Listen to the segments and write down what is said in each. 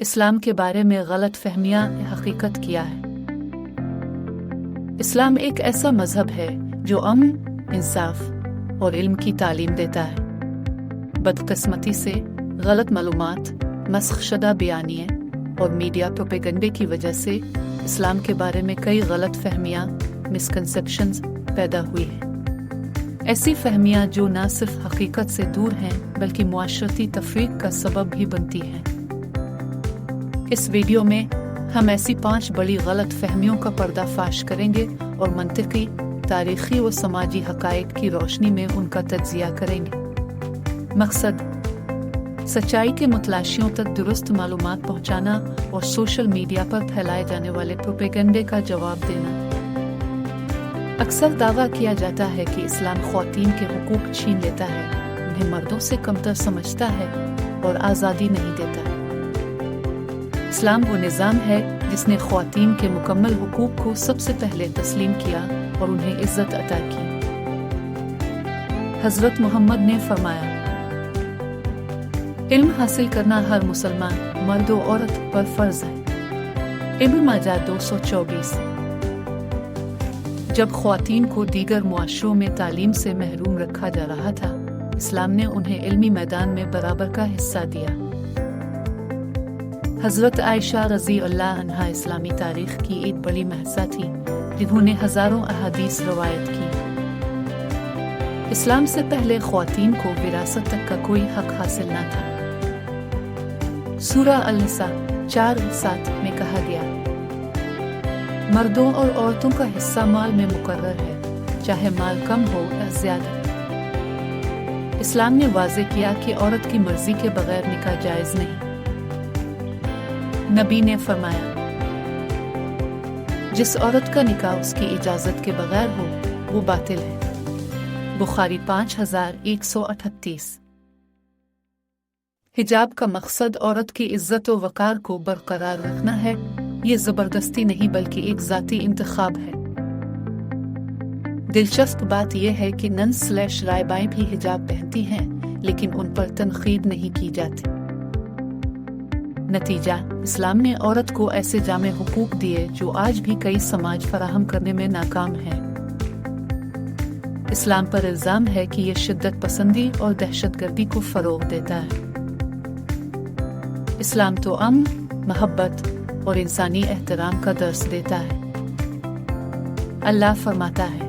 इस्लाम के बारे में गलत फहमियां हकीकत क्या है। इस्लाम एक ऐसा मजहब है जो अमन, इंसाफ और इल्म की तालीम देता है। बदकिस्मती से गलत मालूमात, मस्खशदा बयानिए और मीडिया प्रोपेगेंडे की वजह से इस्लाम के बारे में कई गलत फहमियां, मिसकंसेप्शंस पैदा हुई हैं। ऐसी फहमियां जो न सिर्फ हकीकत से दूर हैं बल्कि मुआशरती तफरीक का सबब भी बनती हैं। इस वीडियो में हम ऐसी 5 बड़ी गलत फहमियों का पर्दाफाश करेंगे और मंतिकी, तारीखी व समाजी हकायक की रोशनी में उनका तज्जिया करेंगे। मकसद सच्चाई के मुतलाशियों तक दुरुस्त मालूमात पहुंचाना और सोशल मीडिया पर फैलाए जाने वाले प्रोपेगेंडे का जवाब देना। अक्सर दावा किया जाता है कि इस्लाम ख्वातीन के हुकूक छीन लेता है, उन्हें मर्दों से कमतर समझता है और आज़ादी नहीं देता। इस्लाम वो निज़ाम है जिसने ख्वातीन के मुकम्मल हुकूक को सबसे पहले तस्लीम किया और उन्हें इज्जत अता की। हज़रत मोहम्मद ने फरमाया, इल्म हासिल करना हर मुसलमान मर्द और औरत पर फर्ज है। इब्न माजा 224। जब ख्वातीन को दीगर मुआशरों में तालीम से महरूम रखा जा रहा था, इस्लाम ने उन्हें इल्मी मैदान में बराबर का हिस्सा दिया। हज़रत आयशा रज़ी अल्लाह अन्हा इस्लामी तारीख की एक बड़ी महसा थी, जिन्होंने हज़ारों अहादीस रवायत की। इस्लाम से पहले ख्वातीन को विरासत तक का कोई हक हासिल न था। सूरा अल-निसा 4:7 में कहा गया, मर्दों और औरतों का हिस्सा माल में मुकर्रर है, चाहे माल कम हो या ज्यादा। इस्लाम ने वाज़े किया कि औरत की मर्जी के बगैर निकाह जायज नहीं। नबी ने फरमाया, जिस औरत का निकाह उसकी इजाजत के बगैर हो वो बातिल है। बुखारी 5138। हिजाब का मकसद औरत की इज्जत व वक़ार को बरकरार रखना है। ये जबरदस्ती नहीं बल्कि एक ज़ाती इंतखाब है। दिलचस्प बात यह है कि नन/रायबाएं भी हिजाब पहनती हैं, लेकिन उन पर तनकीद नहीं की जाती। नतीजा, इस्लाम ने औरत को ऐसे जामे हुकूक दिए जो आज भी कई समाज फराहम करने में नाकाम हैं। इस्लाम पर इल्जाम है कि ये शिद्दत पसंदी और दहशतगर्दी को फरोग देता है। इस्लाम तो अमन, मोहब्बत और इंसानी एहतराम का दर्स देता है। अल्लाह फरमाता है,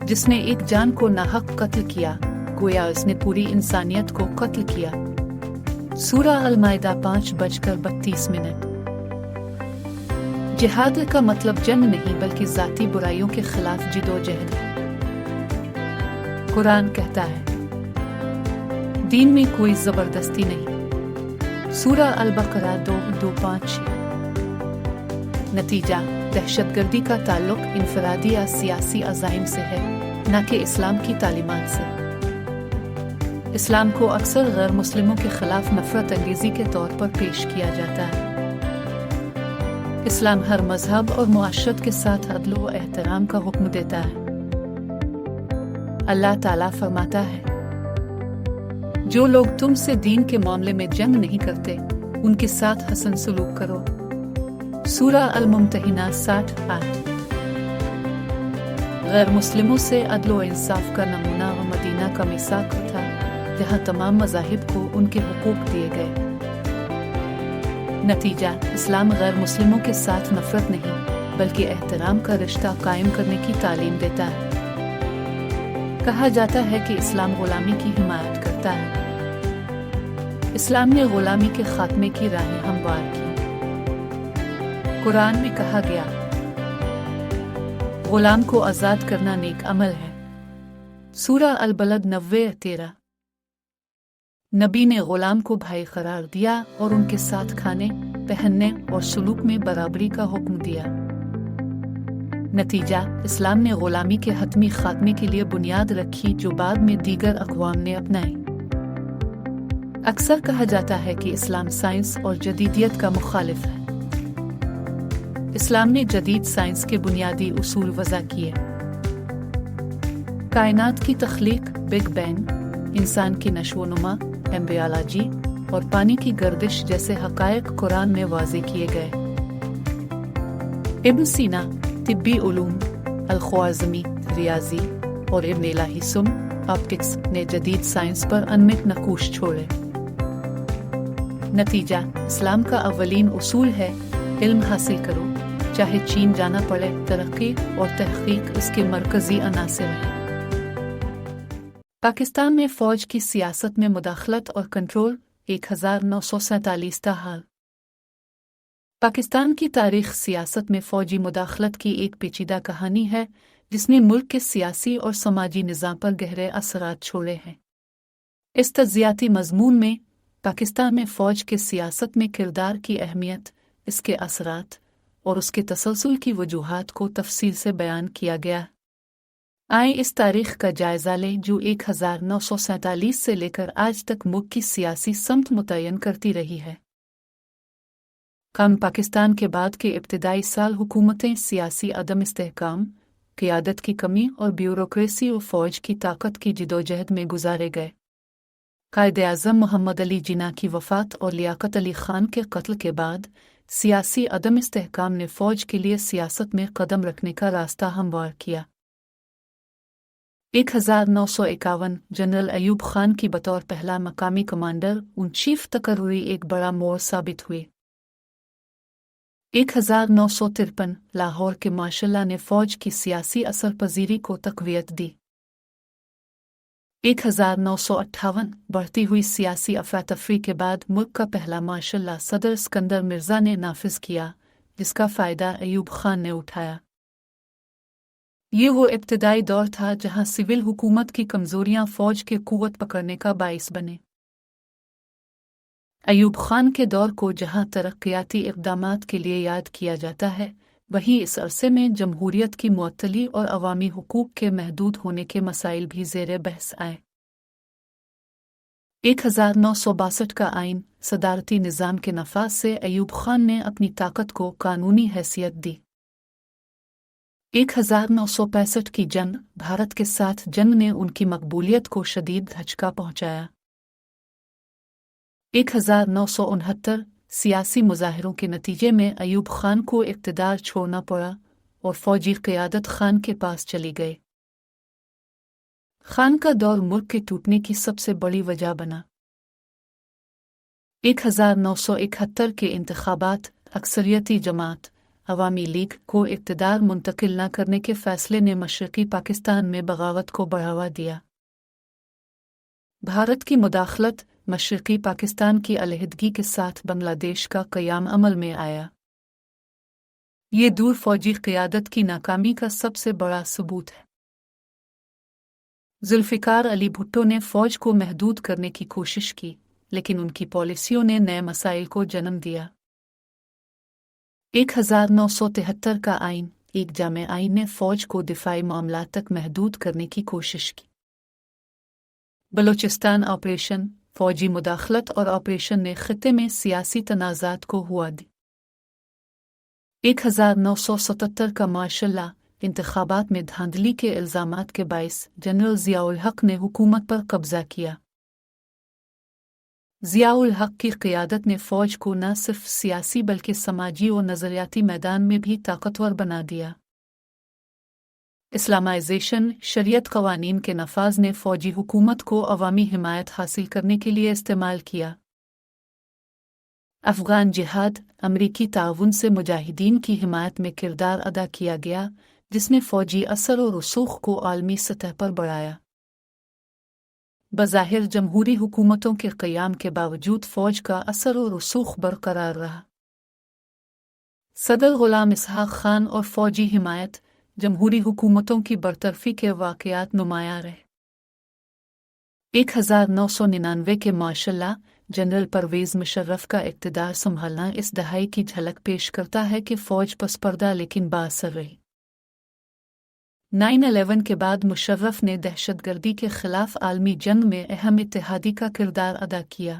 जिसने एक जान को नाहक कत्ल किया, गोया उसने पूरी इंसानियत को कत्ल किया। सूरा अल-माइदा 5:32। जिहाद का मतलब जंग नहीं बल्कि ज़ाती बुराइयों के खिलाफ जिदोजहद है। कुरान कहता है, दीन में कोई जबरदस्ती नहीं। सूरा अल-बकरा 2:5। नतीजा, दहशतगर्दी का ताल्लुक इनफरादी या सियासी अज़ाइम से है, न कि इस्लाम की तालीमात से। इस्लाम को अक्सर गैर मुस्लिमों के खिलाफ नफरत अंगेजी के तौर पर पेश किया जाता है। इस्लाम हर मजहब और मुआशरत के साथ अदल व एहतराम का हुक्म देता है। अल्लाह ताला फरमाता है, जो लोग तुमसे दीन के मामले में जंग नहीं करते, उनके साथ हसन सलूक करो। सूरा अल-मुम्तहिना 60:8। गैर मुस्लिमों से अदल व इंसाफ का नमूना व मदीना का मीसाक था, जहाँ तमाम मज़ाहिब को उनके हुकूक दिए गए। नतीजा, इस्लाम गैर मुस्लिमों के साथ नफरत नहीं बल्कि एहतराम का रिश्ता कायम करने की तालीम देता है। कहा जाता है कि इस्लाम गुलामी की हिमायत करता है। इस्लाम ने गुलामी के खात्मे की राहें हमवार की। कुरान में कहा गया, गुलाम को आज़ाद करना नेक अमल है। सूरा अल-बलद 90:13। नबी ने गुलाम को भाई करार दिया और उनके साथ खाने, पहनने और सलूक में बराबरी का हुक्म दिया। नतीजा, इस्लाम ने गुलामी के हतमी खात्मे के लिए बुनियाद रखी जो बाद में दीगर अक़वाम ने अपनाई। अक्सर कहा जाता है कि इस्लाम साइंस और जदीदियत का मुखालिफ है। इस्लाम ने जदीद साइंस के बुनियादी उसूल वज़ा किए। कायनात की तख्लीक, बिग बैंग, इंसान की नशो नुमा, एम्ब्रियोलॉजी اور پانی کی گردش جیسے حقائق قرآن میں واضح کیے گئے۔ ابن سینا طبی علوم، الخوارزمی ریاضی اور ابن الہی سم آپٹکس نے جدید سائنس پر انمٹ نقوش چھوڑے۔ نتیجہ: اسلام کا اولین اصول ہے علم حاصل کرو، چاہے چین جانا پڑے۔ ترقی اور تحقیق اس کے مرکزی عناصر ہیں۔ پاکستان میں فوج کی سیاست میں مداخلت اور کنٹرول 1947 تا حال۔ پاکستان کی تاریخ سیاست میں فوجی مداخلت کی ایک پیچیدہ کہانی ہے جس نے ملک کے سیاسی اور سماجی نظام پر گہرے اثرات چھوڑے ہیں۔ اس تجزیاتی مضمون میں پاکستان میں فوج کے سیاست میں کردار کی اہمیت، اس کے اثرات اور اس کے تسلسل کی وجوہات کو تفصیل سے بیان کیا گیا۔ آئیں اس تاریخ کا جائزہ لیں جو 1947 سے لے کر آج تک ملک کی سیاسی سمت متعین کرتی رہی ہے۔ پاکستان کے بعد کے ابتدائی سال حکومتیں سیاسی عدم استحکام، قیادت کی کمی اور بیوروکریسی و فوج کی طاقت کی جدوجہد میں گزارے گئے۔ قائد اعظم محمد علی جناح کی وفات اور لیاقت علی خان کے قتل کے بعد سیاسی عدم استحکام نے فوج کے لیے سیاست میں قدم رکھنے کا راستہ ہموار کیا۔ 1951 جنرل ایوب خان کی بطور پہلا مقامی کمانڈر ان چیف تقرری ایک بڑا موڑ ثابت ہوئی۔ 1953 لاہور کے مارشل لا نے فوج کی سیاسی اثر پذیری کو تقویت دی۔ 1958 بڑھتی ہوئی سیاسی افراتفری کے بعد ملک کا پہلا مارشل لا صدر اسکندر مرزا نے نافذ کیا، جس کا فائدہ ایوب خان نے اٹھایا۔ یہ وہ ابتدائی دور تھا جہاں سول حکومت کی کمزوریاں فوج کے قوت پکڑنے کا باعث بنے۔ ایوب خان کے دور کو جہاں ترقیاتی اقدامات کے لیے یاد کیا جاتا ہے، وہیں اس عرصے میں جمہوریت کی معطلی اور عوامی حقوق کے محدود ہونے کے مسائل بھی زیر بحث آئے۔ 1962 کا آئین صدارتی نظام کے نفاذ سے ایوب خان نے اپنی طاقت کو قانونی حیثیت دی۔ 1965 کی جنگ بھارت کے ساتھ جنگ نے ان کی مقبولیت کو شدید دھچکا پہنچایا۔ 1969 سیاسی مظاہروں کے نتیجے میں ایوب خان کو اقتدار چھوڑنا پڑا اور فوجی قیادت خان کے پاس چلی گئی۔ خان کا دور ملک کے ٹوٹنے کی سب سے بڑی وجہ بنا۔ 1971 کے انتخابات اکثریتی جماعت عوامی لیگ کو اقتدار منتقل نہ کرنے کے فیصلے نے مشرقی پاکستان میں بغاوت کو بڑھاوا دیا۔ بھارت کی مداخلت مشرقی پاکستان کی علیحدگی کے ساتھ بنگلہ دیش کا قیام عمل میں آیا۔ یہ دور فوجی قیادت کی ناکامی کا سب سے بڑا ثبوت ہے۔ ذوالفقار علی بھٹو نے فوج کو محدود کرنے کی کوشش کی، لیکن ان کی پالیسیوں نے نئے مسائل کو جنم دیا۔ 1973 کا آئین ایک جامع آئین نے فوج کو دفاعی معاملات تک محدود کرنے کی کوشش کی۔ بلوچستان آپریشن، فوجی مداخلت اور آپریشن نے خطے میں سیاسی تنازعات کو ہوا دی۔ 1977 کا مارشل لا انتخابات میں دھاندلی کے الزامات کے باعث جنرل ضیاء الحق نے حکومت پر قبضہ کیا۔ ضیاء الحق کی قیادت نے فوج کو نہ صرف سیاسی بلکہ سماجی اور نظریاتی میدان میں بھی طاقتور بنا دیا۔ اسلامائزیشن، شریعت قوانین کے نفاذ نے فوجی حکومت کو عوامی حمایت حاصل کرنے کے لیے استعمال کیا۔ افغان جہاد، امریکی تعاون سے مجاہدین کی حمایت میں کردار ادا کیا گیا، جس نے فوجی اثر و رسوخ کو عالمی سطح پر بڑھایا۔ بظاہر جمہوری حکومتوں کے قیام کے باوجود فوج کا اثر و رسوخ برقرار رہا۔ صدر غلام اسحاق خان اور فوجی حمایت جمہوری حکومتوں کی برطرفی کے واقعات نمایاں رہے۔ 1999 کے martial law general Pervez Musharraf کا اقتدار سنبھالنا اس دہائی کی جھلک پیش کرتا ہے کہ فوج پس پردہ لیکن بااثر رہی۔ 9/11 کے بعد مشرف نے دہشت گردی کے خلاف عالمی جنگ میں اہم اتحادی کا کردار ادا کیا۔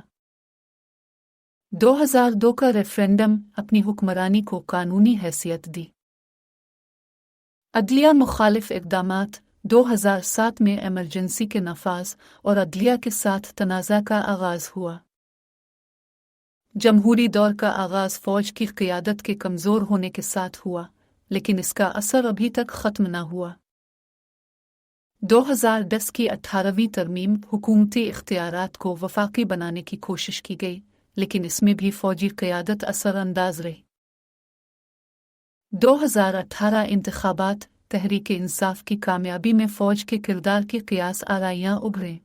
2002 کا ریفرینڈم اپنی حکمرانی کو قانونی حیثیت دی۔ عدلیہ مخالف اقدامات 2007 میں ایمرجنسی کے نفاذ اور عدلیہ کے ساتھ تنازع کا آغاز ہوا۔ जमहूरी दौर का आगाज़ फ़ौज की क़ियादत के कमज़ोर होने के साथ हुआ, लेकिन इसका असर अभी तक ख़त्म न हुआ। 2010 की 18वीं तरमीम हुकूमती इख्तियारात को वफ़ाक़ी बनाने की कोशिश की गई, लेकिन इसमें भी फ़ौजी क़ियादत असरअंदाज रही। 2018 इंतख़ाबात तहरीक इंसाफ की कामयाबी में फ़ौज के किरदार की क़ियास आराइयाँ उभरें।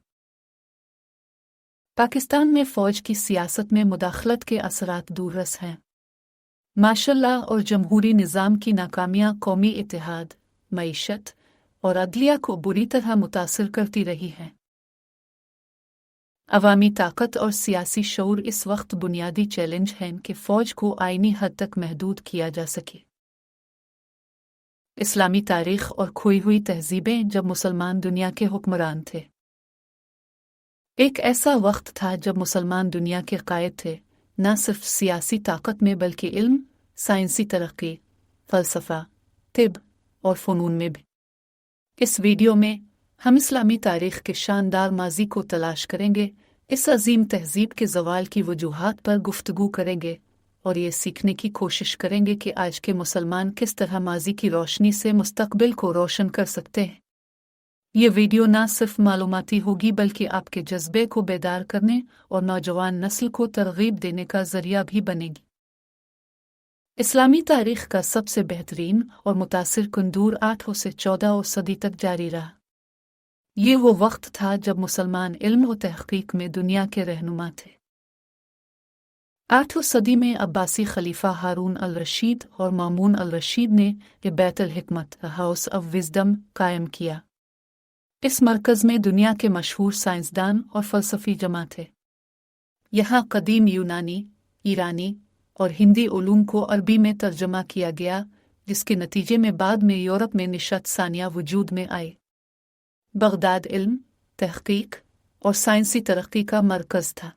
पाकिस्तान में फ़ौज की सियासत में मुदाखलत के असरात दूररस हैं। माशल्लाह और जमहूरी निज़ाम की नाकामियाँ कौमी इत्तेहाद, मईशत और अदलिया को बुरी तरह मुतासिर करती रही हैं। अवामी ताकत और सियासी शऊर इस वक्त बुनियादी चैलेंज हैं कि फ़ौज को आईनी हद तक महदूद किया जा सके। इस्लामी तारीख़ और खोई हुई तहज़ीबें जब मुसलमान दुनिया के हुक्मरान थे। एक ऐसा वक्त था जब मुसलमान दुनिया के कायद थे, न सिर्फ सियासी ताकत में बल्कि इल्म, साइंसी तरक्की, फ़लसफ़ा, तिब और फ़नून में भी। इस वीडियो में हम इस्लामी तारीख़ के शानदार माज़ी को तलाश करेंगे, इस अजीम तहज़ीब के ज़वाल की वजूहात पर गुफ्तगू करेंगे और ये सीखने की कोशिश करेंगे कि आज के मुसलमान किस तरह माज़ी की रोशनी से मुस्तक़बिल को रोशन कर सकते हैं। ये वीडियो ना सिर्फ मालूमाती होगी बल्कि आपके जज्बे को बेदार करने और नौजवान नस्ल को तरग़ीब देने का ज़रिया भी बनेगी। इस्लामी तारीख़ का सबसे बेहतरीन और मुतासिर कुन दौर 8वीं से 14वीं सदी तक जारी रहा। ये वो वक्त था जब मुसलमान इल्म और तहक़ीक़ में दुनिया के रहनुमा थे। 8वीं सदी में अब्बासी खलीफा हारून अल रशीद और मामून अल रशीद ने ये बैत अल हिकमत हाउस ऑफ विज़डम कायम किया। इस मरकज़ में दुनिया के मशहूर साइंसदान और फ़लसफ़ी जमा थे। यहाँ कदीम यूनानी, ईरानी और हिंदी उलूम को अरबी में तर्जमा किया गया, जिसके नतीजे में बाद में यूरोप में निशत सानिया वजूद में आए। बगदाद इल्म, तहक़ीक़ और साइंसी तरक्की का मरकज़ था।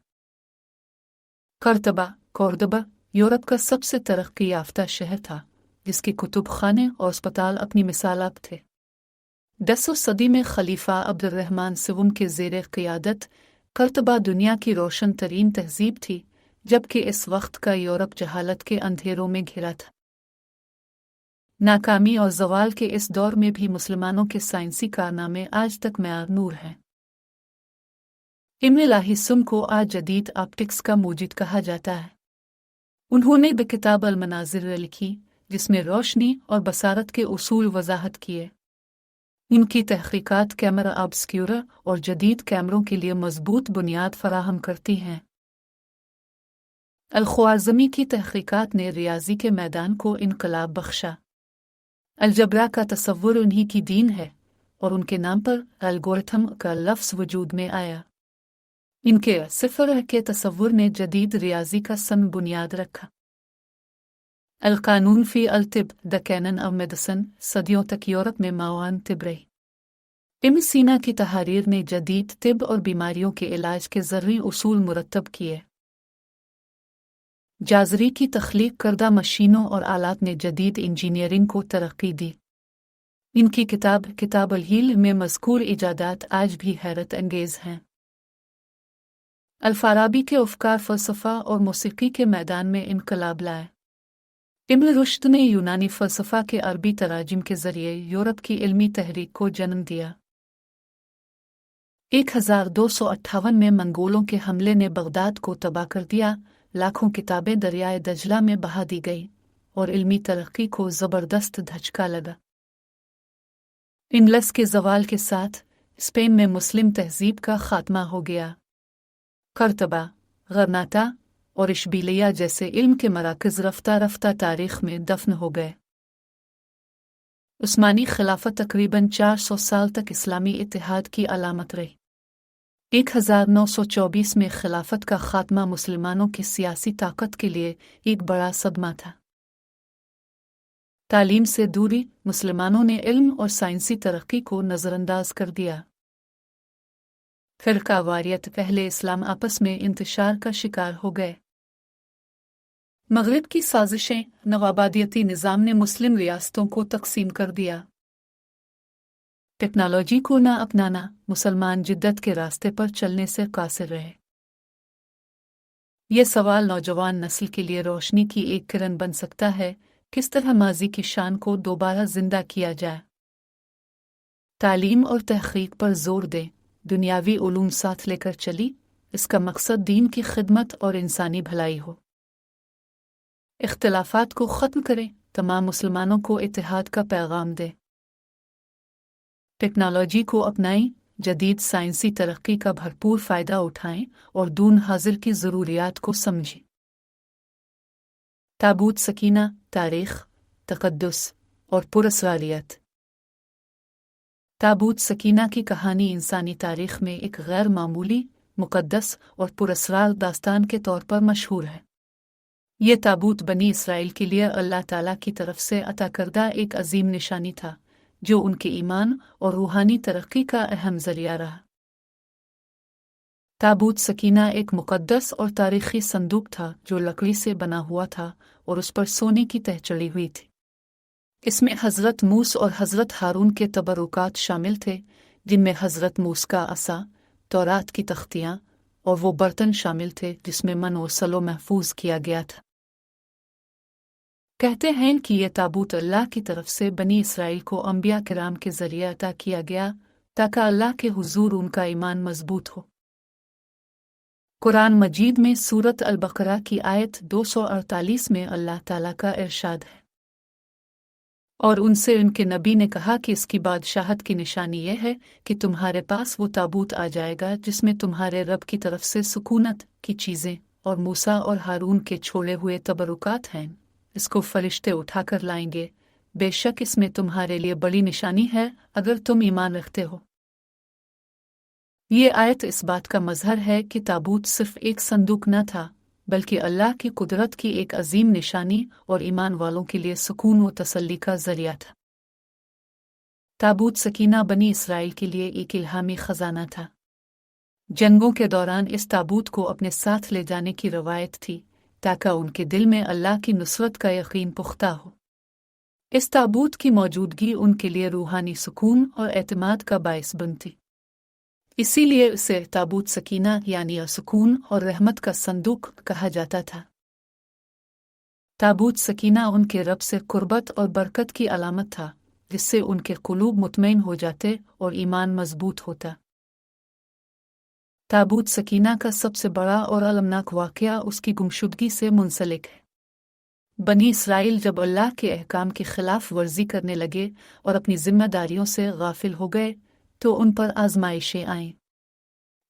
कोर्दोबा यूरोप का सबसे तरक्की याफ्ता शहर था, जिसके कुतुब खाने और अस्पताल अपनी मिसालाब थे। 10वीं सदी में खलीफा अब्दुर्रहमान सवुम के ज़ेरे क़ियादत कर्तबा दुनिया की रोशन तरीन तहज़ीब थी, जबकि इस वक्त का यूरोप जहालत के अंधेरों में घिरा था। नाकामी और ज़वाल के इस दौर में भी मुसलमानों के साइंसी कारनामे आज तक मयार नूर हैं। इब्न लाहिसुम को आज जदीद ऑप्टिक्स का मूजिद कहा जाता है। उन्होंने किताब अल मनाज़िर लिखी, जिसमें रोशनी और बसारत के उसूल वज़ाहत किए। इनकी तहक़ीक़ात कैमरा ऑब्स्क्यूरा और जदीद कैमरों के लिए मज़बूत बुनियाद फ़राहम करती हैं। अल-ख्वारिज़मी की तहक़ीक़ात ने रियाज़ी के मैदान को इनकलाब बख्शा। अलजब्रा का तसव्वुर उन्हीं की दीन है और उनके नाम पर एल्गोरिथम का लफ्ज़ वजूद में आया। इनके सिफ़र के तसव्वुर ने जदीद रियाज़ी का सन बुनियाद रखा। अल-क़ानून फ़ी अल-तिब द कैनन ऑफ मेडिसिन सदियों तक यूरोप में मावान तिब रही। इब्न सीना की तहारीर ने जदीद तिब और बीमारियों के इलाज के ज़रूरी उसूल मुरतब किए। जाज़री की तख्लीक करदा मशीनों और आलात ने जदीद इंजीनियरिंग को तरक्की दी। इनकी किताब अल-हील में मज़कूर इजादात आज भी हैरत अंगेज़ हैं। अल-फ़ाराबी के अफ़कार फ़लसफ़ा और मौसीक़ी के मैदान में इनकलाब लाए। इब्न रुश्द ने यूनानी फ़लसफ़ा के अरबी तराजिम के ज़रिए यूरोप की इल्मी तहरीक को जन्म दिया। 1258 में मंगोलों के हमले ने बगदाद को तबाह कर दिया। लाखों किताबें दरियाए दजला में बहा दी गई और इल्मी तरक्की को ज़बरदस्त धचका लगा। इंग्लस के ज़वाल के साथ स्पेन में मुस्लिम तहज़ीब का ख़ात्मा हो गया। कर्तबा, गरनाता और इशबिलिया जैसे इल्म के मराकज़ रफ्ता रफ्ता तारीख़ में दफन हो गए। उस्मानी खिलाफत तकरीबन 400 साल तक इस्लामी इत्तेहाद की अलामत रही। 1924 में खिलाफत का ख़ात्मा मुसलमानों की सियासी ताकत के लिए एक बड़ा सदमा था। तालीम से दूरी, मुसलमानों ने इल्म और साइंसी तरक्की को नज़रअंदाज कर दिया। फ़िरका वारियत पहले इस्लाम आपस में इंतशार का शिकार हो गए। मग़रिब की साजिशें, नवाबादियती निज़ाम ने मुस्लिम रियासतों को तक़सीम कर दिया। टेक्नोलॉजी को न अपनाना, मुसलमान जिद्दत के रास्ते पर चलने से कासिर रहे। ये सवाल नौजवान नस्ल के लिए रोशनी की एक किरण बन सकता है, किस तरह माजी की शान को दोबारा जिंदा किया जाए। तालीम और तहकीक पर जोर दें, दुनियावी उलूम साथ लेकर चली, इसका मकसद दीन की खिदमत और इंसानी भलाई हो। इख्तिलाफात को ख़त्म करें, तमाम मुसलमानों को इत्तेहाद का पैगाम दें। टेक्नोलॉजी को अपनाएं, जदीद साइंसी तरक्की का भरपूर फ़ायदा उठाएं और दून हाजिर की ज़रूरियात को समझें। ताबूत सकीना, तारीख़, तक़द्दुस और पुरस्रारियत। ताबूत सकीना की कहानी इंसानी तारीख़ में एक गैर मामूली, मुक़द्दस और पुरस्रार दास्तान के तौर पर मशहूर है। ये ताबूत बनी इसराइल के लिए अल्लाह ताला की तरफ से अता करदा एक अजीम निशानी था, जो उनके ईमान और रूहानी तरक्की का अहम ज़रिया रहा। ताबूत सकीना एक मुक़द्दस और तारीख़ी संदूक था जो लकड़ी से बना हुआ था और उस पर सोने की तह चढ़ी हुई थी। इसमें हज़रत मूसा और हज़रत हारून के तबरुकात शामिल थे, जिनमें हज़रत मूसा का असा, तौरात की तख्तियाँ और वो बर्तन शामिल थे जिसमें मन और सलो महफूज किया गया था। कहते हैं कि यह ताबूत अल्लाह की तरफ से बनी इसराइल को अंबिया किराम के ज़रिए अता किया गया ताकि अल्लाह के हुजूर उनका ईमान मजबूत हो। कुरान मजीद में सूरत अल-बकरा की आयत 248 में अल्लाह ताला का इरशाद है, और उनसे उनके नबी ने कहा कि इसकी बादशाहत की निशानी यह है कि तुम्हारे पास वो ताबूत आ जाएगा जिसमें तुम्हारे रब की तरफ से सुकूनत की चीज़ें और मूसा और हारून के छोड़े हुए तबरुकात हैं। इसको फरिश्ते उठाकर लाएंगे, बेशक इसमें तुम्हारे लिए बड़ी निशानी है अगर तुम ईमान रखते हो। ये आयत इस बात का मजहर है कि ताबूत सिर्फ एक संदूक न था, बल्कि अल्लाह की कुदरत की एक अजीम निशानी और ईमान वालों के लिए सुकून व तसल्ली का जरिया था। ताबूत सकीना बनी इसराइल के लिए एक इल्हामी खजाना था। जंगों के दौरान इस ताबूत को अपने साथ ले जाने की रवायत थी ताकि उनके दिल में अल्लाह की नुसरत का यकीन पुख्ता हो। इस ताबूत की मौजूदगी उनके लिए रूहानी सुकून और एतमाद का बायस बनती, इसीलिए उसे ताबूत सकीना यानी सुकून और रहमत का संदूक कहा जाता था। ताबूत सकीना उनके रब से कुर्बत और बरकत की अलामत था, जिससे उनके कुलूब मुतमईन हो जाते और ईमान मजबूत होता। ताबूत सकीना का सबसे बड़ा और अलमनाक वाक़या उसकी गुमशुदगी से मुंसलिक है। बनी इसराइल जब अल्लाह के अहकाम की खिलाफ वर्जी करने लगे और अपनी जिम्मेदारियों से गाफिल हो गए तो उन पर आजमाइशें आईं।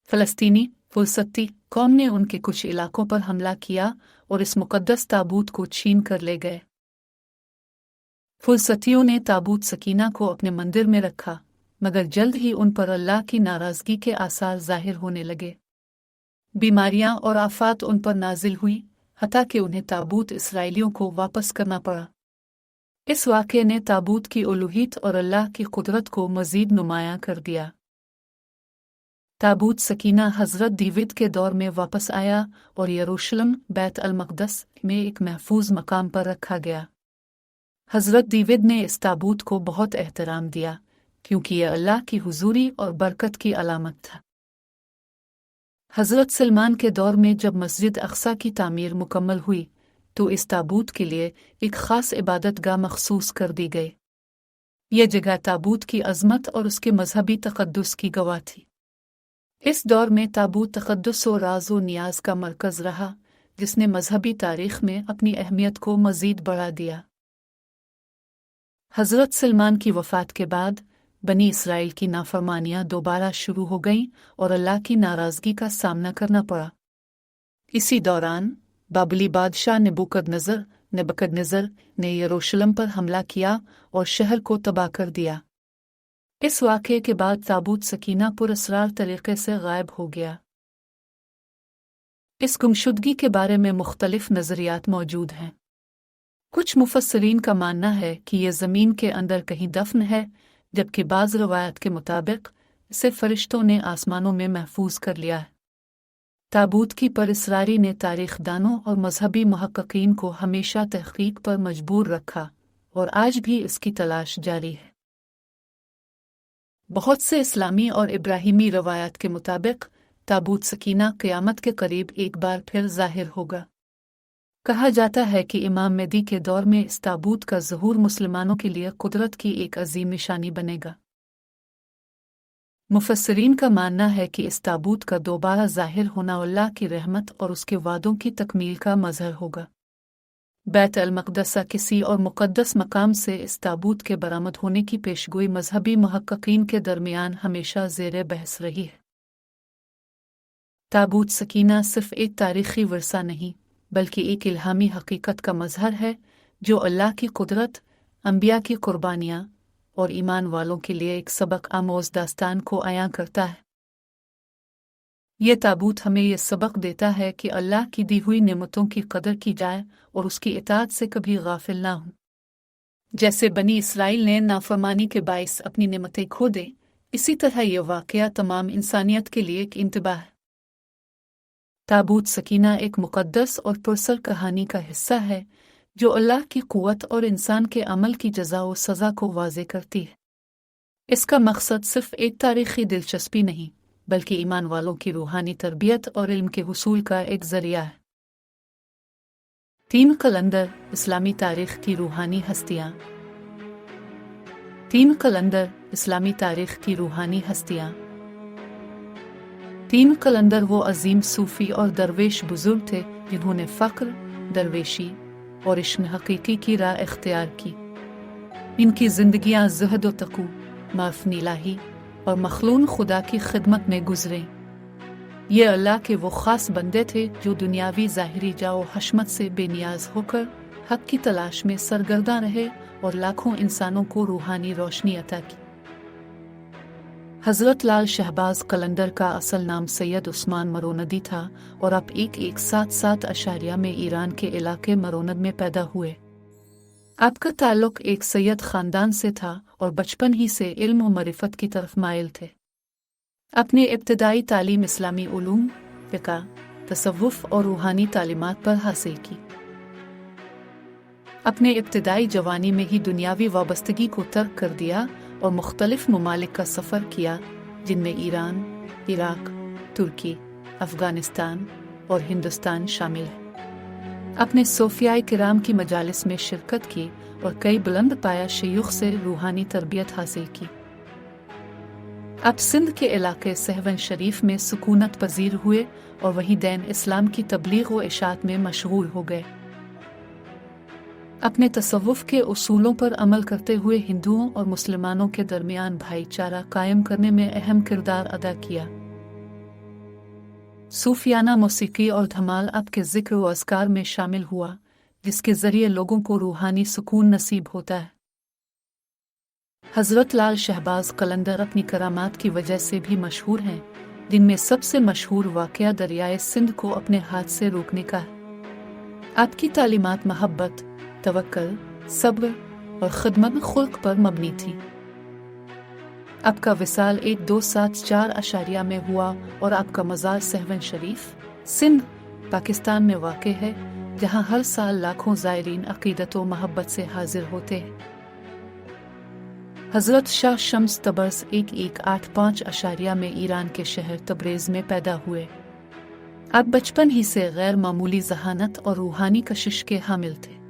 फ़लस्तीनी फुलसती कौम ने उनके कुछ इलाकों पर हमला किया और इस मुक़द्दस ताबूत को छीन कर ले गए। फुलसतियों ने ताबूत सकीना को अपने मंदिर में रखा, मगर जल्द ही उन पर अल्लाह की नाराज़गी के आसार ज़ाहिर होने लगे। बीमारियां और आफात उन पर नाजिल हुई, हत्ता कि उन्हें ताबूत इसराइलियों को वापस करना पड़ा। इस वाक़े ने ताबूत की उलूहियत और अल्लाह की कुदरत को मज़ीद नुमायां कर दिया। ताबूत सकीना हज़रत दाऊद के दौर में वापस आया और यरूशलेम बैत अल-मक़दस में एक महफूज मकाम पर रखा गया। हज़रत दाऊद ने इस ताबूत को बहुत एहतराम दिया क्योंकि यह अल्लाह की हुजूरी और बरकत की अलामत था। हज़रत सलमान के दौर में जब मस्जिद अक्सा की तामीर मुकम्मल हुई तो इस ताबूत के लिए एक ख़ास इबादतगाह मखसूस कर दी गई। यह जगह ताबूत की अज़मत और उसके मजहबी तक़द्दुस की गवाह थी। इस दौर में ताबूत तक़द्दुस और राज़ व नियाज़ का मरकज़ रहा, जिसने मजहबी तारीख़ में अपनी अहमियत को मज़ीद बढ़ा दिया। हज़रत सलमान की वफ़ात के बाद बनी इसराइल की नाफरमानियाँ दोबारा शुरू हो गईं और अल्लाह की नाराज़गी का सामना करना पड़ा। इसी दौरान बाबली बादशाह नेबुकदनेज़र ने यरूशलेम पर हमला किया और शहर को तबाह कर दिया। इस वाक़े के बाद ताबूत सकीना पुरअसरार तरीक़े से गायब हो गया। इस गुमशुदगी के बारे में मुख्तलिफ नज़रियात मौजूद हैं। कुछ मुफस्सिरीन का मानना है कि यह ज़मीन के अंदर कहीं दफन है, जबकि बाज़ रवायत के मुताबिक इसे फरिश्तों ने आसमानों में महफूज कर लिया है। ताबूत की परइसरारी ने तारीख़दानों और मजहबी मुहक्किकीन को हमेशा तहक़ीक़ पर मजबूर रखा और आज भी इसकी तलाश जारी है। बहुत से इस्लामी और इब्राहिमी रवायात के मुताबिक ताबूत सकीना क़यामत के करीब एक बार फिर ज़ाहिर होगा। कहा जाता है कि इमाम मेहदी के दौर में इस ताबूत का ज़हूर मुसलमानों के लिए कुदरत की एक अजीम निशानी बनेगा। मुफस्सिरीन का मानना है कि इस ताबूत का दोबारा ज़ाहिर होना अल्लाह की रहमत और उसके वादों की तकमील का मज़हर होगा। बैत अल-मक़दसा किसी और मुक़द्दस मकाम से इस ताबूत के बरामद होने की पेशगोई मजहबी मुहक्किकीन के दरमियान हमेशा ज़ेरे बहस रही है। ताबूत सकीना सिर्फ़ एक तारीख़ी विरसा नहीं बल्कि एक इल्हामी हकीकत का मज़हर है जो अल्लाह की कुदरत, अंबिया की कुर्बानियाँ और ईमान वालों के लिए एक सबक आमोज़ दास्तान को अयां करता है। ये ताबूत हमें ये सबक देता है कि अल्लाह की दी हुई नेमतों की कदर की जाए और उसकी इताअत से कभी गाफिल ना हो। जैसे बनी इसराइल ने नाफरमानी के बाइस अपनी नेमतें खो दे, इसी तरह यह वाक़या तमाम इंसानियत के लिए एक इंतबाह है। ताबूत सकीना एक मुक़द्दस और पुरसर कहानी का हिस्सा है जो अल्लाह की क़ुव्वत और इंसान के अमल की जज़ा व सज़ा को वाज़े करती है। इसका मकसद सिर्फ़ एक तारीख़ी दिलचस्पी नहीं बल्कि ईमान वालों की रूहानी तरबियत और इल्म के हुसूल का एक ज़रिया है। 3 कलंदर इस्लामी तारीख़ की रूहानी हस्तियाँ। 3 कलंदर इस्लामी तारीख़ की रूहानी हस्तियाँ। 3 कलंदर वो अजीम सूफ़ी और दरवेश बुजुर्ग थे जिन्होंने फ़क्र, दरवेशी और इश्क़ हकीकी की राह इख्तियार की। इनकी ज़िंदगियाँ ज़ुहद व तक़ू, माफ़ इलाही और मखलून खुदा की खिदमत में गुजरें। ये अल्लाह के वो ख़ास बंदे थे जो दुनियावी ज़ाहिरी जाओ हशमत से बेनियाज होकर हक़ की तलाश में सरगर्दा रहे और लाखों इंसानों को रूहानी रोशनी अता की। हज़रत लाल शहबाज कलंदर का असल नाम सैयद उस्मान मरोनदी था और आप 1177 अशारिया में ईरान के इलाके मरोनद में पैदा हुए। आपका ताल्लुक़ एक सैयद ख़ानदान से था और बचपन ही से इल्म व मरिफत की तरफ माइल थे। अपनी इब्तदाई तालीम इस्लामी उलूम, फ़िक़्ह, तसव्वुफ़ और रूहानी तालीमात पर हासिल की। अपने इब्तदाई जवानी में ही दुनियावी वाबस्तगी को तर्क कर दिया और मुख्तलिफ ममालिक का सफ़र किया जिनमें ईरान, इराक, तुर्की, अफ़गानिस्तान और हिंदुस्तान शामिल है। अपने सोफियाए किराम की मजालिस में शिरकत की और कई बुलंद पाया शयूख से रूहानी तरबियत हासिल की। अब सिंध के इलाके सहवन शरीफ में सुकूनत पजीर हुए और वहीं दैन इस्लाम की तबलीग व इशाअत में मशगूल हो गए। अपने तसव्वुफ़ के उसूलों पर अमल करते हुए हिंदुओं और मुसलमानों के दरमियान भाईचारा कायम करने में अहम किरदार अदा किया। सूफियाना मौसीकी और धमाल आपके ज़िक्र व अस्कार में शामिल हुआ जिसके ज़रिए लोगों को रूहानी सुकून नसीब होता है। हज़रत लाल शहबाज कलंदर अपनी करामात की वजह से भी मशहूर हैं, जिनमें सबसे मशहूर वाक़या दरियाए सिंध को अपने हाथ से रोकने का है। आपकी तालीमात महब्बत, तवक्कुल, सब्र और खिदमत खुल्क पर मबनी थी। आपका विसाल 1274 अशारिया में हुआ और आपका मज़ार सहवन शरीफ, सिंध, पाकिस्तान में वाक़ है, जहाँ हर साल लाखों ज़ायरीन अक़ीदत व महब्बत से हाजिर होते हैं। हज़रत शाह शम्स तबर्स 1185 अशारिया में ईरान के शहर तबरेज़ में पैदा हुए। आप बचपन ही से गैर मामूली ज़हानत और रूहानी कशिश के हामिल थे।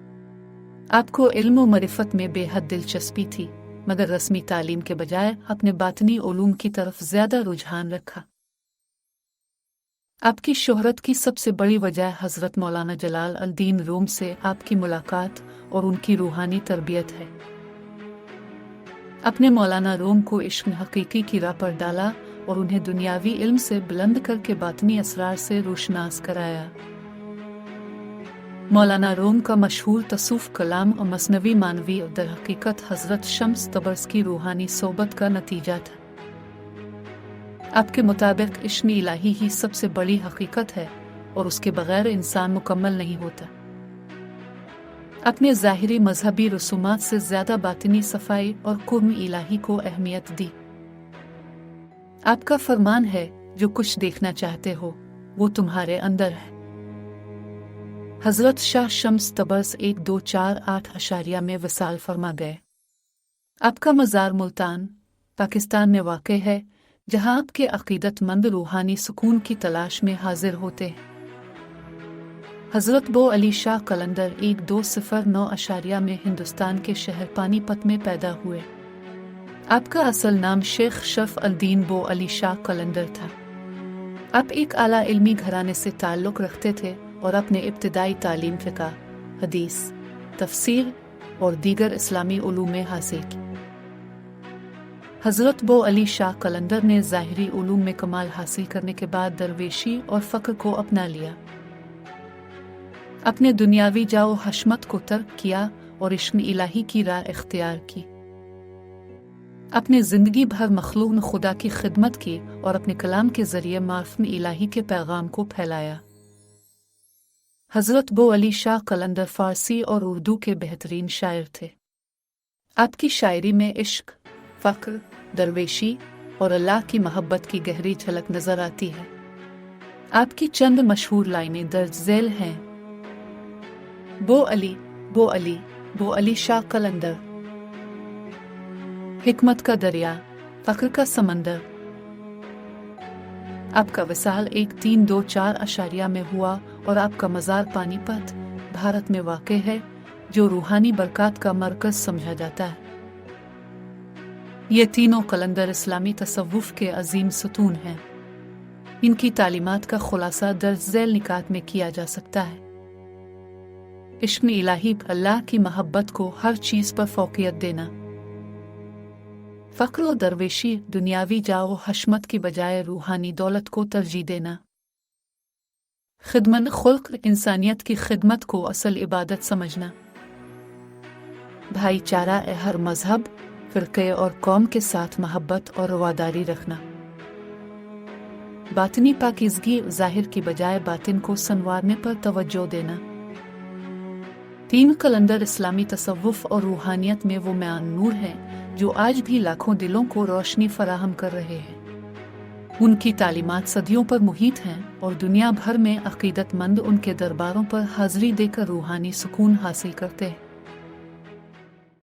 आपको इल्म व मरिफत में बेहद दिलचस्पी थी, मगर रस्मी तालीम के बजाय अपने बातनी उलूम की तरफ ज़्यादा रुझान रखा। आपकी शोहरत की सबसे बड़ी वजह हज़रत मौलाना जलाल अल-दीन रूम से आपकी मुलाकात और उनकी रूहानी तरबियत है। अपने मौलाना रूम को इश्क़ हकीकी की राह पर डाला और उन्हें दुनियावी इल्म से बुलंद करके बातनी असरार से रोशनास कराया। मौलाना रूम का मशहूर तसूफ़ कलाम और मसनवी मानवी दर हकीकत हज़रत शम्स तबर्स की रूहानी सोबत का नतीजा था। आपके मुताबिक इश्क़ इलाही ही सबसे बड़ी हकीकत है और उसके बगैर इंसान मुकम्मल नहीं होता। अपने ज़ाहिरी मजहबी रसूमात से ज़्यादा बातिनी सफ़ाई और कुर्म इलाही को अहमियत दी। आपका फरमान है, जो कुछ देखना चाहते हो वो तुम्हारे अंदर है। हज़रत शाह शम्स तबर्स 1248 अशारिया में विसाल फरमा गए। आपका मज़ार मुल्तान, पाकिस्तान में वाक़ है, جہاں آپ کے عقیدت مند روحانی سکون کی تلاش میں حاضر ہوتے ہیں۔ حضرت بو علی شاہ قلندر 1209 میں ہندوستان کے شہر پانی پت میں پیدا ہوئے۔ آپ کا اصل نام شیخ شرف الدین بو علی شاہ قلندر تھا۔ آپ ایک اعلیٰ علمی گھرانے سے تعلق رکھتے تھے اور اپنے ابتدائی تعلیم فقہ، حدیث، تفسیر اور دیگر اسلامی علوم میں حاصل کی۔ حضرت بو علی شاہ قلندر نے ظاہری علوم میں کمال حاصل کرنے کے بعد درویشی اور فقہ کو اپنا لیا۔ اپنے دنیاوی جاؤ حشمت کو ترک کیا اور عشق الہی کی راہ اختیار کی۔ اپنے زندگی بھر مخلوق خدا کی خدمت کی اور اپنے کلام کے ذریعے معرفت الہی کے پیغام کو پھیلایا۔ حضرت بو علی شاہ قلندر فارسی اور اردو کے بہترین شاعر تھے۔ آپ کی شاعری میں عشق، فقر، درویشی اور اللہ کی محبت کی گہری جھلک نظر آتی ہے۔ آپ کی چند مشہور لائنیں درج ذیل ہیں: بو علی، بو علی، بو علی شاہ قلندر، حکمت کا دریا، فقر کا سمندر۔ آپ کا وصال 1324 میں ہوا اور آپ کا مزار پانی پت، بھارت میں واقع ہے، جو روحانی برکات کا مرکز سمجھا جاتا ہے۔ یہ تینوں قلندر اسلامی تصوف کے عظیم ستون ہیں۔ ان کی تعلیمات کا خلاصہ درج ذیل نکات میں کیا جا سکتا ہے: عشق الہی، اللہ کی محبت کو ہر چیز پر فوقیت دینا۔ فقر و درویشی، دنیاوی جاؤ حشمت کی بجائے روحانی دولت کو ترجیح دینا۔ خدمت خلق، انسانیت کی خدمت کو اصل عبادت سمجھنا۔ بھائی چارہ، ہر مذہب، فرقے اور قوم کے ساتھ محبت اور رواداری رکھنا۔ باطنی پاکیزگی، ظاہر کی بجائے باطن کو سنوارنے پر توجہ دینا۔ تین قلندر اسلامی تصوف اور روحانیت میں وہ میان نور ہیں جو آج بھی لاکھوں دلوں کو روشنی فراہم کر رہے ہیں۔ ان کی تعلیمات صدیوں پر محیط ہیں اور دنیا بھر میں عقیدت مند ان کے درباروں پر حاضری دے کر روحانی سکون حاصل کرتے ہیں۔